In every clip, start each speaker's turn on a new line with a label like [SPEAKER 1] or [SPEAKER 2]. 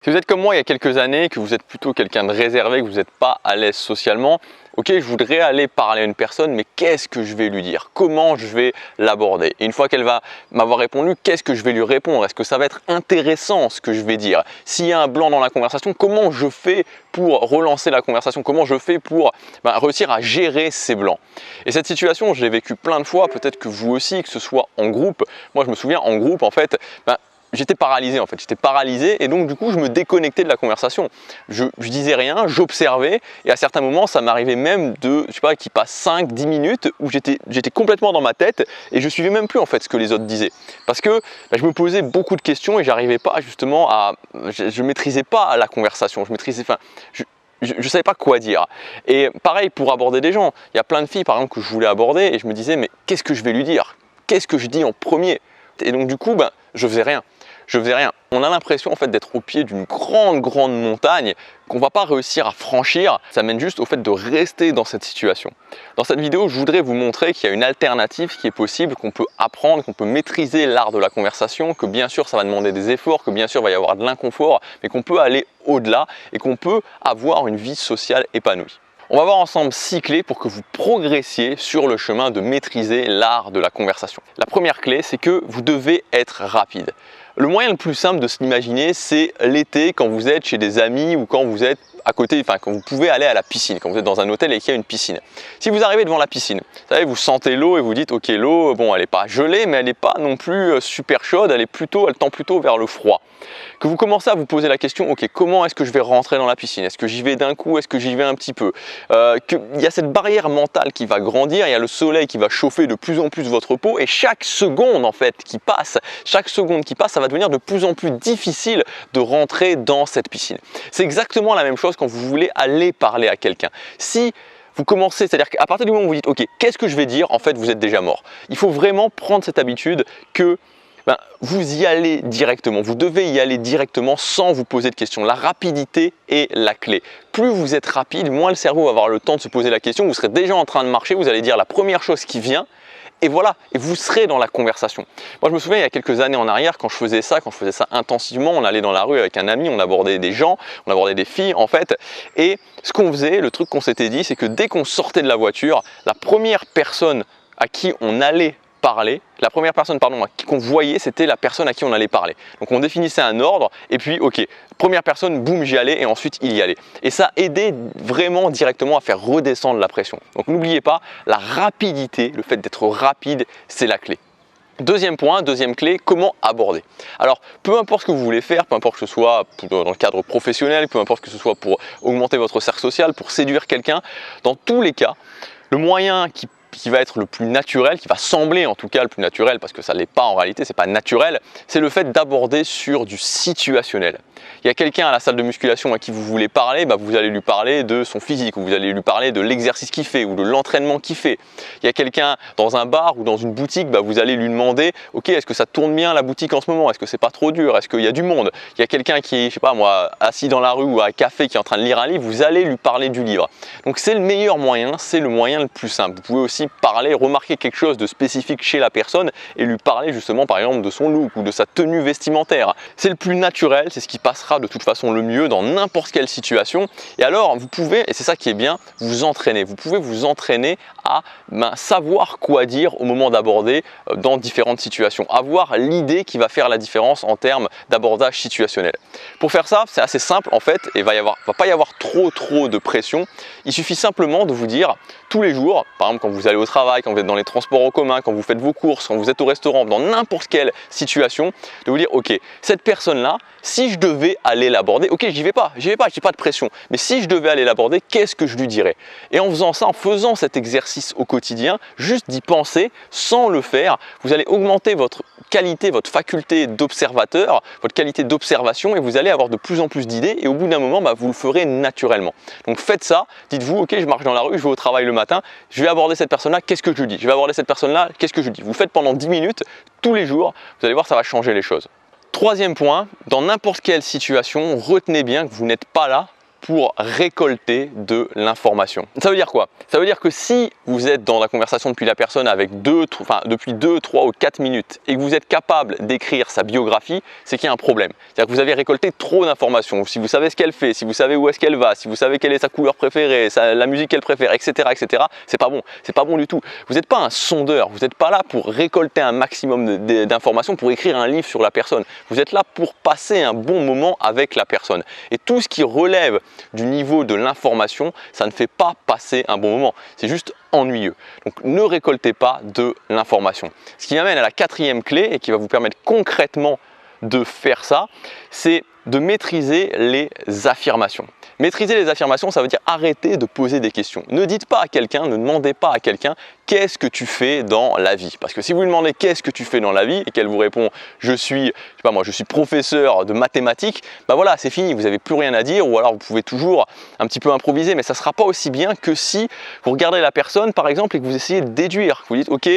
[SPEAKER 1] Si vous êtes comme moi il y a quelques années, que vous êtes plutôt quelqu'un de réservé, que vous n'êtes pas à l'aise socialement, ok, je voudrais aller parler à une personne, mais qu'est-ce que je vais lui dire? Comment je vais l'aborder? Et une fois qu'elle va m'avoir répondu, qu'est-ce que je vais lui répondre? Est-ce que ça va être intéressant ce que je vais dire? S'il y a un blanc dans la conversation, comment je fais pour relancer la conversation? Comment je fais pour réussir à gérer ces blancs? Et cette situation, je l'ai vécue plein de fois, peut-être que vous aussi, que ce soit en groupe. Moi, je me souviens, en groupe, en fait, j'étais paralysé et donc du coup je me déconnectais de la conversation. Je disais rien, j'observais et à certains moments ça m'arrivait même de, je sais pas, qu'il passe 5-10 minutes où j'étais complètement dans ma tête et je suivais même plus en fait ce que les autres disaient. Parce que je me posais beaucoup de questions et j'arrivais pas justement à, je maîtrisais pas la conversation, je savais pas quoi dire. Et pareil pour aborder des gens, il y a plein de filles par exemple que je voulais aborder et je me disais mais qu'est-ce que je vais lui dire? Qu'est-ce que je dis en premier? Et donc du coup je faisais rien. On a l'impression en fait d'être au pied d'une grande montagne qu'on ne va pas réussir à franchir. Ça mène juste au fait de rester dans cette situation. Dans cette vidéo, je voudrais vous montrer qu'il y a une alternative qui est possible, qu'on peut apprendre, qu'on peut maîtriser l'art de la conversation, que bien sûr ça va demander des efforts, que bien sûr il va y avoir de l'inconfort, mais qu'on peut aller au-delà et qu'on peut avoir une vie sociale épanouie. On va voir ensemble 6 clés pour que vous progressiez sur le chemin de maîtriser l'art de la conversation. La première clé, c'est que vous devez être rapide. Le moyen le plus simple de se l'imaginer, c'est l'été quand vous êtes chez des amis ou quand vous êtes à côté, quand vous pouvez aller à la piscine, quand vous êtes dans un hôtel et qu'il y a une piscine. Si vous arrivez devant la piscine, vous savez, vous sentez l'eau et vous dites ok, l'eau, bon, elle n'est pas gelée, mais elle n'est pas non plus super chaude, elle tend plutôt vers le froid. Que vous commencez à vous poser la question, ok, comment est-ce que je vais rentrer dans la piscine? Est-ce que j'y vais d'un coup? Est-ce que j'y vais un petit peu? Il y a cette barrière mentale qui va grandir, il y a le soleil qui va chauffer de plus en plus votre peau et chaque seconde en fait qui passe, ça va devenir de plus en plus difficile de rentrer dans cette piscine. C'est exactement la même chose quand vous voulez aller parler à quelqu'un. Si vous commencez, c'est-à-dire qu'à partir du moment où vous dites ok, qu'est-ce que je vais dire, en fait vous êtes déjà mort. Il faut vraiment prendre cette habitude que vous y allez directement, vous devez y aller directement sans vous poser de questions. La rapidité est la clé. Plus vous êtes rapide, moins le cerveau va avoir le temps de se poser la question, vous serez déjà en train de marcher, vous allez dire la première chose qui vient et voilà, et vous serez dans la conversation. Moi je me souviens il y a quelques années en arrière quand je faisais ça intensivement, on allait dans la rue avec un ami, on abordait des gens, on abordait des filles en fait, et ce qu'on faisait, le truc qu'on s'était dit, c'est que dès qu'on sortait de la voiture, la première personne à qui on allait parler, la première personne qu'on voyait, c'était la personne à qui on allait parler. Donc on définissait un ordre et puis ok, première personne, boum, j'y allais et ensuite il y allait. Et ça aidait vraiment directement à faire redescendre la pression. Donc n'oubliez pas, la rapidité, le fait d'être rapide, c'est la clé. Deuxième point, deuxième clé, comment aborder? Alors, peu importe ce que vous voulez faire, peu importe que ce soit dans le cadre professionnel, peu importe que ce soit pour augmenter votre cercle social, pour séduire quelqu'un, dans tous les cas, le moyen qui va être le plus naturel, qui va sembler en tout cas le plus naturel, parce que ça ne l'est pas en réalité, c'est pas naturel, c'est le fait d'aborder sur du situationnel. Il y a quelqu'un à la salle de musculation à qui vous voulez parler, vous allez lui parler de son physique, ou vous allez lui parler de l'exercice qu'il fait, ou de l'entraînement qu'il fait. Il y a quelqu'un dans un bar ou dans une boutique, vous allez lui demander, ok, est-ce que ça tourne bien la boutique en ce moment? Est-ce que c'est pas trop dur? Est-ce qu'il y a du monde? Il y a quelqu'un qui est, je sais pas moi, assis dans la rue ou à un café qui est en train de lire un livre, vous allez lui parler du livre. Donc c'est le meilleur moyen, c'est le moyen le plus simple. Vous pouvez aussi parler, remarquer quelque chose de spécifique chez la personne et lui parler justement par exemple de son look ou de sa tenue vestimentaire. C'est le plus naturel, c'est ce qui passera de toute façon le mieux dans n'importe quelle situation. Et alors vous pouvez, et c'est ça qui est bien, vous entraîner. Vous pouvez vous entraîner à savoir quoi dire au moment d'aborder dans différentes situations. Avoir l'idée qui va faire la différence en termes d'abordage situationnel. Pour faire ça, c'est assez simple en fait et va pas y avoir trop de pression. Il suffit simplement de vous dire tous les jours, par exemple quand vous allez au travail, quand vous êtes dans les transports en commun, quand vous faites vos courses, quand vous êtes au restaurant, dans n'importe quelle situation, de vous dire ok, cette personne-là, si je devais aller l'aborder, ok, j'y vais pas, j'ai pas de pression, mais si je devais aller l'aborder, qu'est-ce que je lui dirais? Et en faisant ça, en faisant cet exercice au quotidien, juste d'y penser sans le faire, vous allez augmenter votre qualité, votre faculté d'observateur, votre qualité d'observation et vous allez avoir de plus en plus d'idées et au bout d'un moment, vous le ferez naturellement. Donc faites ça, dites-vous, ok, je marche dans la rue, je vais au travail le matin, je vais aborder cette personne-là, qu'est-ce que je lui dis? Je vais aborder cette personne-là, qu'est-ce que je lui dis? Vous faites pendant 10 minutes, tous les jours, vous allez voir, ça va changer les choses. Troisième point, dans n'importe quelle situation, retenez bien que vous n'êtes pas là pour récolter de l'information. Ça veut dire quoi? Ça veut dire que si vous êtes dans la conversation depuis la personne avec depuis 2, 3 ou 4 minutes et que vous êtes capable d'écrire sa biographie, c'est qu'il y a un problème. C'est-à-dire que vous avez récolté trop d'informations. Si vous savez ce qu'elle fait, si vous savez où est-ce qu'elle va, si vous savez quelle est sa couleur préférée, la musique qu'elle préfère, etc., c'est pas bon. C'est pas bon du tout. Vous n'êtes pas un sondeur. Vous n'êtes pas là pour récolter un maximum d'informations, pour écrire un livre sur la personne. Vous êtes là pour passer un bon moment avec la personne. Et tout ce qui relève du niveau de l'information, ça ne fait pas passer un bon moment. C'est juste ennuyeux. Donc ne récoltez pas de l'information. Ce qui m'amène à la 4e clé et qui va vous permettre concrètement de faire ça, c'est de maîtriser les affirmations. Maîtriser les affirmations, ça veut dire arrêter de poser des questions. Ne dites pas à quelqu'un, ne demandez pas à quelqu'un qu'est-ce que tu fais dans la vie. Parce que si vous lui demandez qu'est-ce que tu fais dans la vie et qu'elle vous répond je suis professeur de mathématiques, bah voilà, c'est fini, vous n'avez plus rien à dire, ou alors vous pouvez toujours un petit peu improviser, mais ça ne sera pas aussi bien que si vous regardez la personne par exemple et que vous essayez de déduire. Vous dites ok,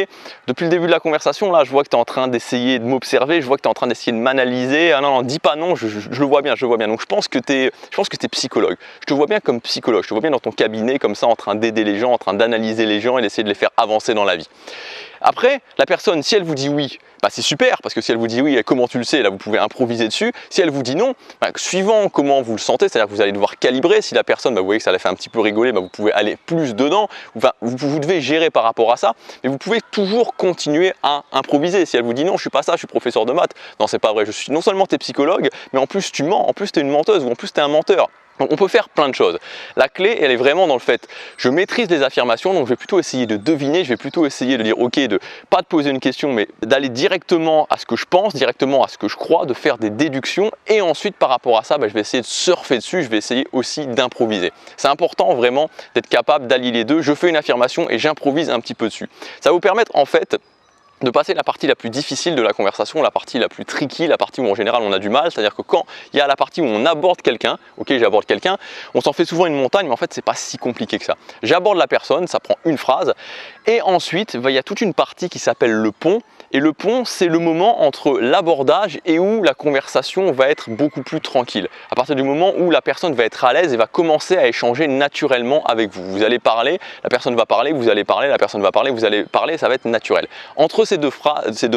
[SPEAKER 1] depuis le début de la conversation, là je vois que tu es en train d'essayer de m'observer, je vois que tu es en train d'essayer de m'analyser. Ah non, dis pas non, je le vois bien, Donc je pense que tu es psychologue. Je te vois bien comme psychologue, je te vois bien dans ton cabinet comme ça en train d'aider les gens, en train d'analyser les gens et d'essayer de les faire avancer dans la vie. Après, la personne, si elle vous dit oui, bah c'est super, parce que si elle vous dit oui, comment tu le sais, là vous pouvez improviser dessus. Si elle vous dit non, bah, suivant comment vous le sentez, c'est-à-dire que vous allez devoir calibrer. Si la personne, bah, vous voyez que ça la fait un petit peu rigoler, bah, vous pouvez aller plus dedans. Enfin, vous devez gérer par rapport à ça, mais vous pouvez toujours continuer à improviser. Si elle vous dit non, je suis pas ça, je suis professeur de maths. Non, c'est pas vrai, non seulement tu es psychologue, mais en plus tu mens, en plus tu es une menteuse, ou en plus tu es un menteur. Donc on peut faire plein de choses. La clé, elle est vraiment dans le fait, je maîtrise les affirmations, donc je vais plutôt essayer de deviner, je vais plutôt essayer de dire ok, pas de poser une question, mais d'aller directement à ce que je pense, directement à ce que je crois, de faire des déductions, et ensuite par rapport à ça, je vais essayer de surfer dessus, je vais essayer aussi d'improviser. C'est important vraiment d'être capable d'allier les deux. Je fais une affirmation et j'improvise un petit peu dessus. Ça va vous permettre en fait de passer la partie la plus difficile de la conversation, la partie la plus tricky, la partie où en général on a du mal, c'est-à-dire que quand il y a la partie où on aborde quelqu'un, ok j'aborde quelqu'un, on s'en fait souvent une montagne, mais en fait c'est pas si compliqué que ça. J'aborde la personne, ça prend une phrase, et ensuite il y a toute une partie qui s'appelle le pont, et le pont c'est le moment entre l'abordage et où la conversation va être beaucoup plus tranquille. À partir du moment où la personne va être à l'aise et va commencer à échanger naturellement avec vous. Vous allez parler, la personne va parler, vous allez parler, la personne va parler, vous allez parler, ça va être naturel. Entre ces deux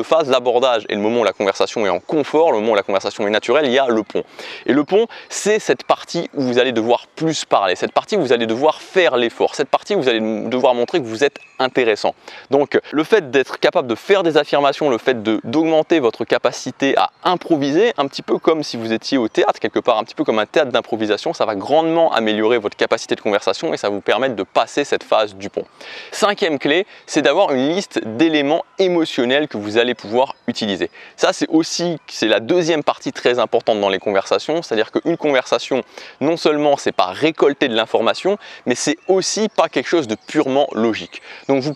[SPEAKER 1] phases, l'abordage et le moment où la conversation est en confort, le moment où la conversation est naturelle, il y a le pont. Et le pont, c'est cette partie où vous allez devoir plus parler, cette partie où vous allez devoir faire l'effort, cette partie où vous allez devoir montrer que vous êtes intéressant. Donc le fait d'être capable de faire des affirmations, le fait d'augmenter votre capacité à improviser, un petit peu comme si vous étiez au théâtre, quelque part un petit peu comme un théâtre d'improvisation, ça va grandement améliorer votre capacité de conversation et ça va vous permettre de passer cette phase du pont. 5e clé, c'est d'avoir une liste d'éléments émotionnels que vous allez pouvoir utiliser. Ça c'est la deuxième partie très importante dans les conversations, c'est-à-dire qu'une conversation, non seulement c'est pas récolter de l'information, mais c'est aussi pas quelque chose de purement logique. Donc vous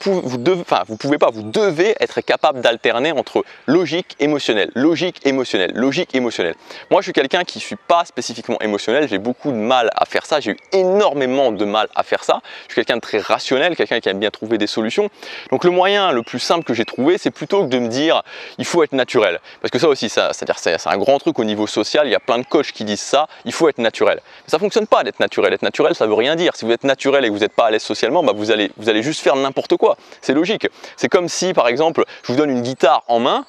[SPEAKER 1] devez être capable d'alterner entre logique, émotionnel, logique, émotionnel, logique, émotionnel. Moi je suis quelqu'un qui ne suis pas spécifiquement émotionnel, j'ai beaucoup de mal à faire ça, j'ai eu énormément de mal à faire ça. Je suis quelqu'un de très rationnel, quelqu'un qui aime bien trouver des solutions. Donc le moyen le plus simple que j'ai trouvé, c'est plutôt que de me dire il faut être naturel. Parce que ça aussi, c'est un grand truc au niveau social, il y a plein de coachs qui disent ça, il faut être naturel. Mais ça ne fonctionne pas d'être naturel. Être naturel, ça ne veut rien dire. Si vous êtes naturel et que vous n'êtes pas à l'aise socialement, vous allez juste faire n'importe quoi. C'est logique. C'est comme si, par exemple, je vous donne une guitare en main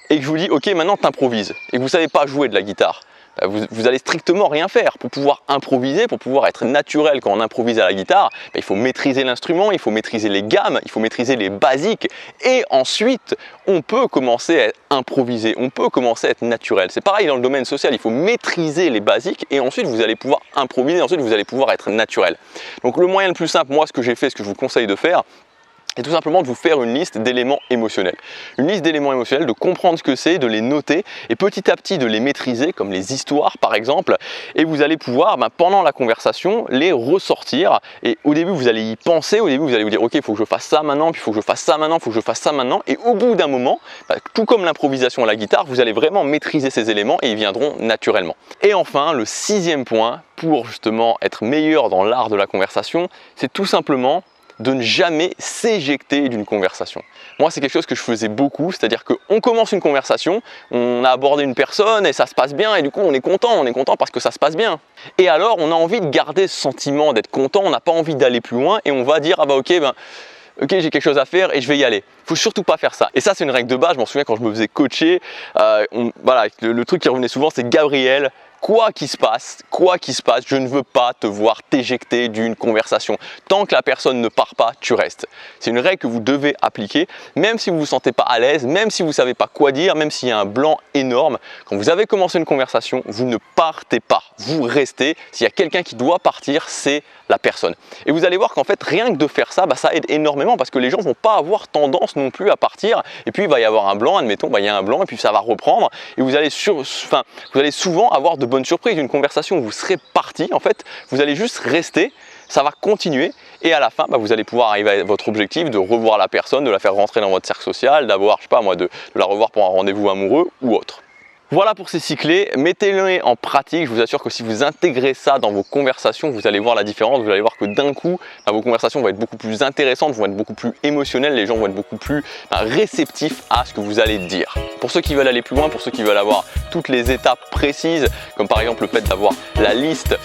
[SPEAKER 1] et que je vous dis ok, maintenant t'improvises et que vous ne savez pas jouer de la guitare. Vous allez strictement rien faire. Pour pouvoir improviser, pour pouvoir être naturel quand on improvise à la guitare, il faut maîtriser l'instrument, il faut maîtriser les gammes, il faut maîtriser les basiques et ensuite on peut commencer à improviser, on peut commencer à être naturel. C'est pareil dans le domaine social, il faut maîtriser les basiques et ensuite vous allez pouvoir improviser, ensuite vous allez pouvoir être naturel. Donc le moyen le plus simple, moi ce que j'ai fait, ce que je vous conseille de faire, et tout simplement de vous faire une liste d'éléments émotionnels. Une liste d'éléments émotionnels, de comprendre ce que c'est, de les noter et petit à petit de les maîtriser, comme les histoires par exemple, et vous allez pouvoir, pendant la conversation, les ressortir. Et au début, vous allez y penser, au début, vous allez vous dire ok, il faut que je fasse ça maintenant, puis il faut que je fasse ça maintenant, il faut que je fasse ça maintenant. Et au bout d'un moment, tout comme l'improvisation à la guitare, vous allez vraiment maîtriser ces éléments et ils viendront naturellement. Et enfin, le 6e point, pour justement être meilleur dans l'art de la conversation, c'est tout simplement de ne jamais s'éjecter d'une conversation. Moi, c'est quelque chose que je faisais beaucoup, c'est-à-dire qu'on commence une conversation, on a abordé une personne et ça se passe bien et du coup on est content parce que ça se passe bien. Et alors on a envie de garder ce sentiment d'être content, on n'a pas envie d'aller plus loin et on va dire ah bah ok, j'ai quelque chose à faire et je vais y aller. Il ne faut surtout pas faire ça. Et ça, c'est une règle de base. Je m'en souviens quand je me faisais coacher, voilà, le truc qui revenait souvent, c'est Gabriel. Quoi qu'il se passe, je ne veux pas te voir t'éjecter d'une conversation. Tant que la personne ne part pas, tu restes. C'est une règle que vous devez appliquer, même si vous ne vous sentez pas à l'aise, même si vous ne savez pas quoi dire, même s'il y a un blanc énorme. Quand vous avez commencé une conversation, vous ne partez pas, vous restez. S'il y a quelqu'un qui doit partir, c'est la personne. Et vous allez voir qu'en fait, rien que de faire ça, ça aide énormément parce que les gens ne vont pas avoir tendance non plus à partir. Et puis, il va y avoir un blanc, admettons, il y a un blanc et puis ça va reprendre. Et vous allez souvent avoir de bonne surprise, une conversation où vous serez parti, en fait, vous allez juste rester, ça va continuer et à la fin, vous allez pouvoir arriver à votre objectif de revoir la personne, de la faire rentrer dans votre cercle social, d'avoir, je sais pas moi, de la revoir pour un rendez-vous amoureux ou autre. Voilà pour ces 6 clés, mettez-les en pratique, je vous assure que si vous intégrez ça dans vos conversations, vous allez voir la différence, vous allez voir que d'un coup, vos conversations vont être beaucoup plus intéressantes, vont être beaucoup plus émotionnelles, les gens vont être beaucoup plus réceptifs à ce que vous allez dire. Pour ceux qui veulent aller plus loin, pour ceux qui veulent avoir toutes les étapes précises, comme par exemple le fait d'avoir la liste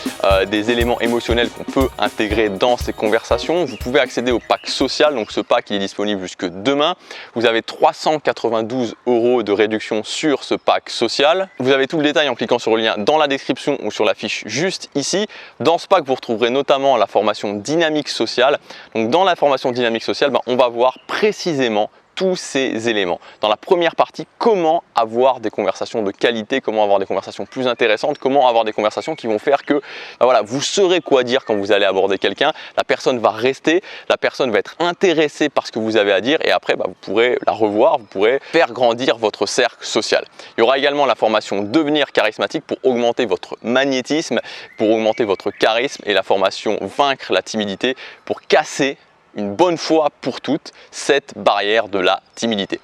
[SPEAKER 1] des éléments émotionnels qu'on peut intégrer dans ces conversations, vous pouvez accéder au pack social, donc ce pack il est disponible jusque demain. Vous avez 392 € de réduction sur ce pack social. Vous avez tout le détail en cliquant sur le lien dans la description ou sur la fiche juste ici. Dans ce pack, vous retrouverez notamment la formation dynamique sociale. Donc dans la formation dynamique sociale, on va voir précisément tous ces éléments. Dans la première partie, comment avoir des conversations de qualité, comment avoir des conversations plus intéressantes, comment avoir des conversations qui vont faire que voilà, vous saurez quoi dire quand vous allez aborder quelqu'un, la personne va rester, la personne va être intéressée par ce que vous avez à dire et après vous pourrez la revoir, vous pourrez faire grandir votre cercle social. Il y aura également la formation devenir charismatique pour augmenter votre magnétisme, pour augmenter votre charisme et la formation vaincre la timidité pour casser une bonne fois pour toutes cette barrière de la timidité.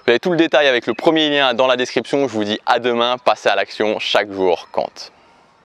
[SPEAKER 1] Vous avez tout le détail avec le premier lien dans la description. Je vous dis à demain, passez à l'action, chaque jour compte.